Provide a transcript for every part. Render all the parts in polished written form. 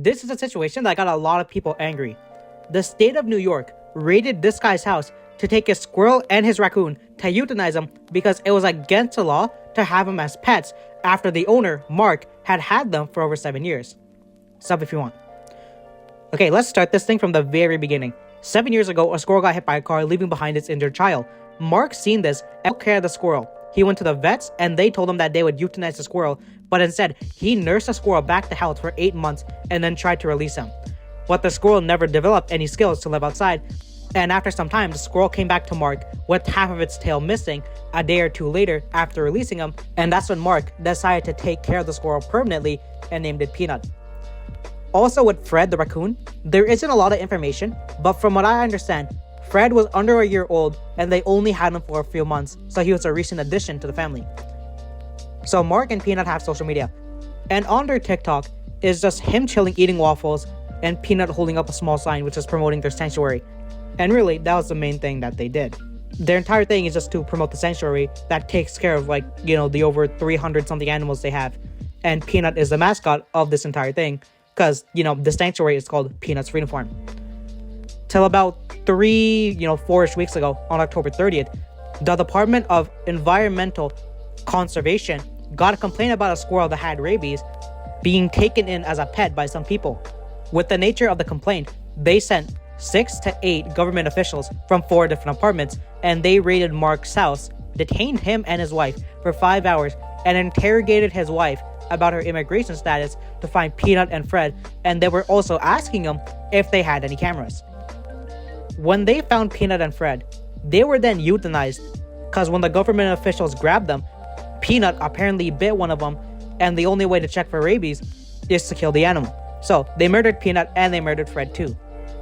This is a situation that got a lot of people angry. The state of New York raided this guy's house to take his squirrel and his raccoon to euthanize them because it was against the law to have them as pets after the owner, Mark, had them for over 7 years. Sub if you want. Okay, let's start this thing from the very beginning. 7 years ago, a squirrel got hit by a car, leaving behind its injured child. Mark seen this and took care of the squirrel. He went to the vets and they told him that they would euthanize the squirrel, but instead, he nursed the squirrel back to health for 8 months and then tried to release him. But the squirrel never developed any skills to live outside, and after some time, the squirrel came back to Mark with half of its tail missing a day or two later after releasing him, and that's when Mark decided to take care of the squirrel permanently and named it Peanut. Also with Fred the raccoon, there isn't a lot of information, but from what I understand, Fred was under a year old and they only had him for a few months, so he was a recent addition to the family. So Mark and Peanut have social media, and on their TikTok is just him chilling eating waffles and Peanut holding up a small sign which is promoting their sanctuary. And really, that was the main thing that they did. Their entire thing is just to promote the sanctuary that takes care of the over 300 something animals they have. And Peanut is the mascot of this entire thing because, the sanctuary is called Peanut's Freedom Farm. Till about 4-ish weeks ago, on October 30th, the Department of Environmental Conservation got a complaint about a squirrel that had rabies being taken in as a pet by some people. With the nature of the complaint, they sent 6 to 8 government officials from 4 different departments, and they raided Mark's house, detained him and his wife for 5 hours, and interrogated his wife about her immigration status to find Peanut and Fred, and they were also asking them if they had any cameras. When they found Peanut and Fred, they were then euthanized, because when the government officials grabbed them, Peanut apparently bit one of them, and the only way to check for rabies is to kill the animal. So they murdered Peanut and they murdered Fred too.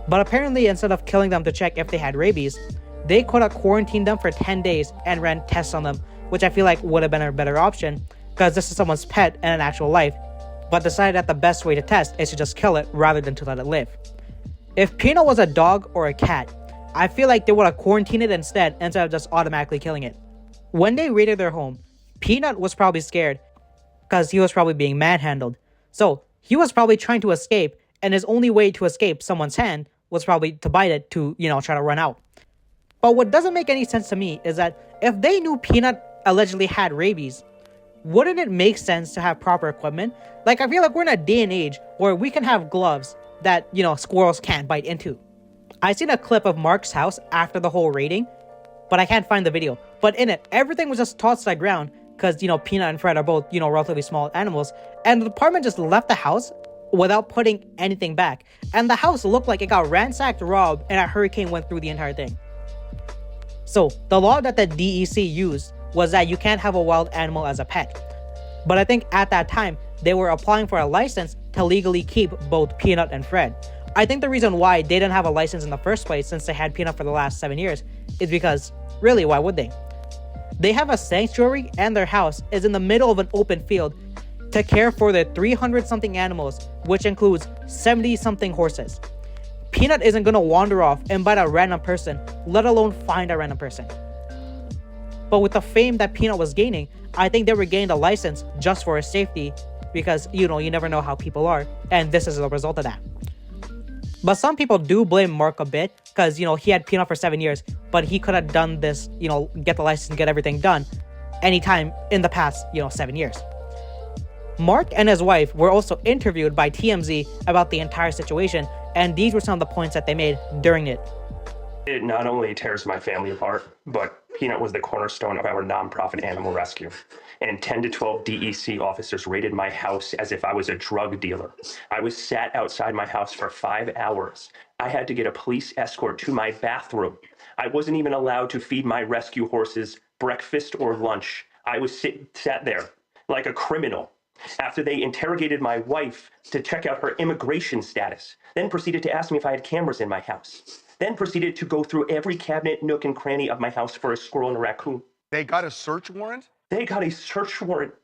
But apparently, instead of killing them to check if they had rabies, they could have quarantined them for 10 days and ran tests on them, which I feel like would have been a better option, because this is someone's pet and an actual life, but decided that the best way to test is to just kill it rather than to let it live. If Peanut was a dog or a cat, I feel like they would have quarantined it instead of just automatically killing it. When they raided their home, Peanut was probably scared, because he was probably being manhandled. So he was probably trying to escape, and his only way to escape someone's hand was probably to bite it to, try to run out. But what doesn't make any sense to me is that if they knew Peanut allegedly had rabies, wouldn't it make sense to have proper equipment? I feel like we're in a day and age where we can have gloves that, squirrels can't bite into. I seen a clip of Mark's house after the whole raiding, but I can't find the video. But in it, everything was just tossed to the ground because, Peanut and Fred are both, relatively small animals, and the department just left the house without putting anything back. And the house looked like it got ransacked, robbed, and a hurricane went through the entire thing. So, the law that the DEC used was that you can't have a wild animal as a pet. But I think at that time, they were applying for a license to legally keep both Peanut and Fred. I think the reason why they didn't have a license in the first place, since they had Peanut for the last 7 years, is because, really, why would they? They have a sanctuary and their house is in the middle of an open field to care for their 300-something animals, which includes 70-something horses. Peanut isn't going to wander off and bite a random person, let alone find a random person. But with the fame that Peanut was gaining, I think they were getting the license just for his safety because, you never know how people are, and this is the result of that. But some people do blame Mark a bit because, he had Peanut for 7 years, but he could have done this, get the license and get everything done anytime in the past, 7 years. Mark and his wife were also interviewed by TMZ about the entire situation, and these were some of the points that they made during it. It not only tears my family apart, but Peanut was the cornerstone of our nonprofit animal rescue. And 10 to 12 DEC officers raided my house as if I was a drug dealer. I was sat outside my house for 5 hours. I had to get a police escort to my bathroom. I wasn't even allowed to feed my rescue horses breakfast or lunch. I was sat there like a criminal. After they interrogated my wife to check out her immigration status, then proceeded to ask me if I had cameras in my house, then proceeded to go through every cabinet, nook, and cranny of my house for a squirrel and a raccoon. They got a search warrant? They got a search warrant.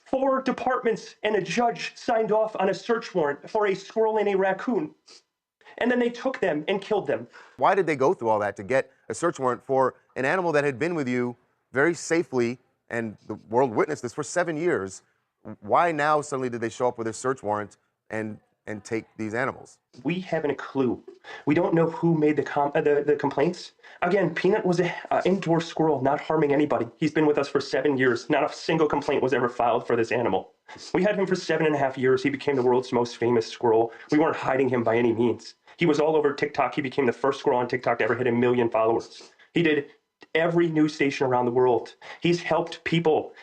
4 departments and a judge signed off on a search warrant for a squirrel and a raccoon. And then they took them and killed them. Why did they go through all that to get a search warrant for an animal that had been with you very safely, and the world witnessed this for 7 years? Why now suddenly did they show up with a search warrant and and take these animals. We haven't a clue. We don't know who made the complaints. Again, Peanut was an indoor squirrel, not harming anybody. He's been with us for 7 years. Not a single complaint was ever filed for this animal. We had him for 7.5 years. He became the world's most famous squirrel. We weren't hiding him by any means. He was all over TikTok. He became the first squirrel on TikTok to ever hit 1 million followers. He did every news station around the world. He's helped people.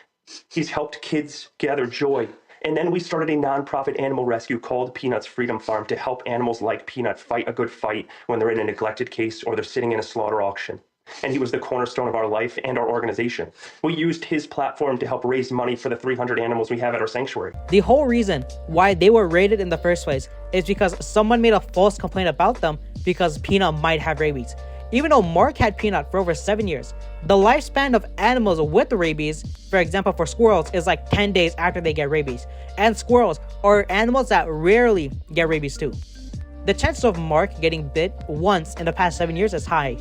He's helped kids gather joy. And then we started a nonprofit animal rescue called Peanut's Freedom Farm to help animals like Peanut fight a good fight when they're in a neglected case or they're sitting in a slaughter auction. And he was the cornerstone of our life and our organization. We used his platform to help raise money for the 300 animals we have at our sanctuary. The whole reason why they were raided in the first place is because someone made a false complaint about them because Peanut might have rabies. Even though Mark had Peanut for over 7 years, the lifespan of animals with rabies, for example for squirrels, is like 10 days after they get rabies. And squirrels are animals that rarely get rabies too. The chances of Mark getting bit once in the past 7 years is high.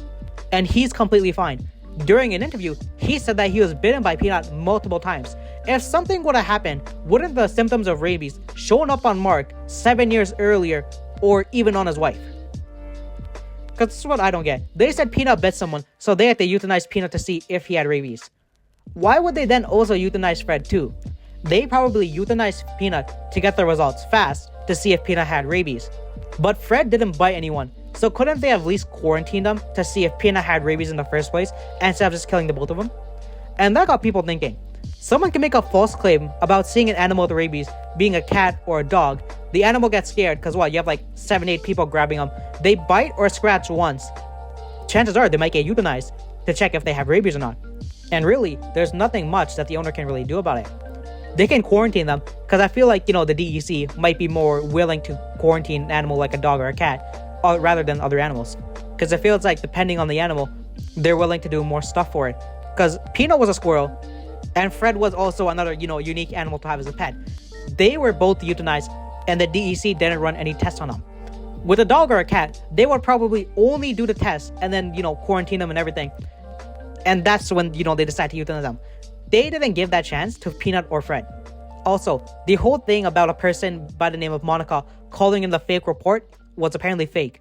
And he's completely fine. During an interview, he said that he was bitten by Peanut multiple times. If something would have happened, wouldn't the symptoms of rabies shown up on Mark 7 years earlier or even on his wife? Because this is what I don't get. They said Peanut bit someone, so they had to euthanize Peanut to see if he had rabies. Why would they then also euthanize Fred too? They probably euthanized Peanut to get the results fast to see if Peanut had rabies. But Fred didn't bite anyone, so couldn't they have at least quarantined them to see if Peanut had rabies in the first place instead of just killing the both of them? And that got people thinking. Someone can make a false claim about seeing an animal with rabies being a cat or a dog. The animal gets scared because what, you have like 7-8 people grabbing them. They bite or scratch once. Chances are they might get euthanized to check if they have rabies or not. And really, there's nothing much that the owner can really do about it. They can quarantine them because I feel like, the DEC might be more willing to quarantine an animal like a dog or a cat rather than other animals. Because it feels like depending on the animal, they're willing to do more stuff for it. Because Peanut was a squirrel and Fred was also another, unique animal to have as a pet. They were both euthanized and the DEC didn't run any tests on them. With a dog or a cat, they would probably only do the test and then, quarantine them and everything. And that's when, they decide to euthanize them. They didn't give that chance to Peanut or Fred. Also, the whole thing about a person by the name of Monica calling in the fake report was apparently fake.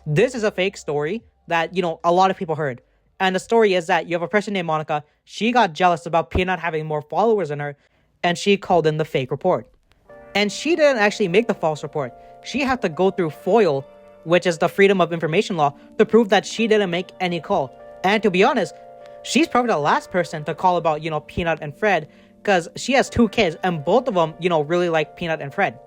This is a fake story that, a lot of people heard. And the story is that you have a person named Monica. She got jealous about Peanut having more followers than her, and she called in the fake report. And she didn't actually make the false report. She had to go through FOIL, which is the Freedom of Information Law, to prove that she didn't make any call. And to be honest, she's probably the last person to call about, Peanut and Fred, because she has 2 kids, and both of them, really like Peanut and Fred.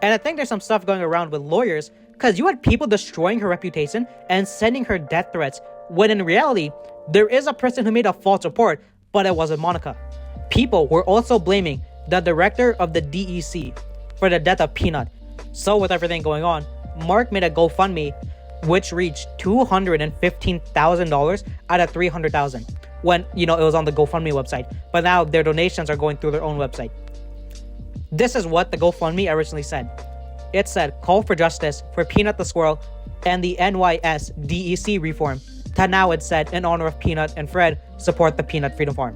And I think there's some stuff going around with lawyers, because you had people destroying her reputation and sending her death threats, when in reality, there is a person who made a false report, but it wasn't Monica. People were also blaming the director of the DEC for the death of Peanut. So with everything going on, Mark made a GoFundMe which reached $215,000 out of $300,000 when, it was on the GoFundMe website. But now their donations are going through their own website. This is what the GoFundMe originally said. It said, call for justice for Peanut the Squirrel and the NYDEC reform. To now it said, in honor of Peanut and Fred, support the Peanut Freedom Farm.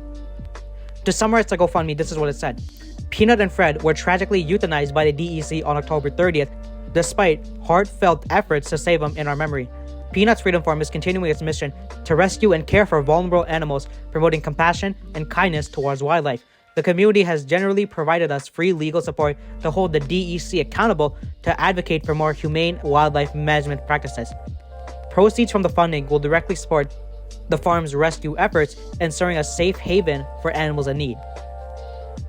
To summarize the GoFundMe, this is what it said. Peanut and Fred were tragically euthanized by the DEC on October 30th, despite heartfelt efforts to save them in our memory. Peanut's Freedom Farm is continuing its mission to rescue and care for vulnerable animals, promoting compassion and kindness towards wildlife. The community has generally provided us free legal support to hold the DEC accountable to advocate for more humane wildlife management practices. Proceeds from the funding will directly support the farm's rescue efforts, ensuring a safe haven for animals in need.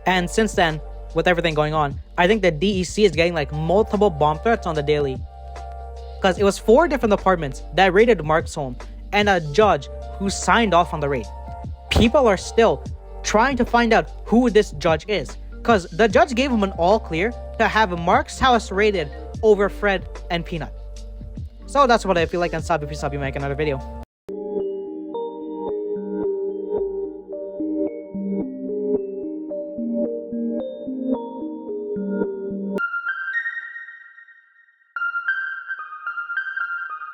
And since then, with everything going on, I think the DEC is getting like multiple bomb threats on the daily. Because it was 4 different departments that raided Mark's home and a judge who signed off on the raid. People are still trying to find out who this judge is, because the judge gave him an all clear to have Mark's house raided over Fred and Peanut. So that's what I feel like, and sub if you make another video.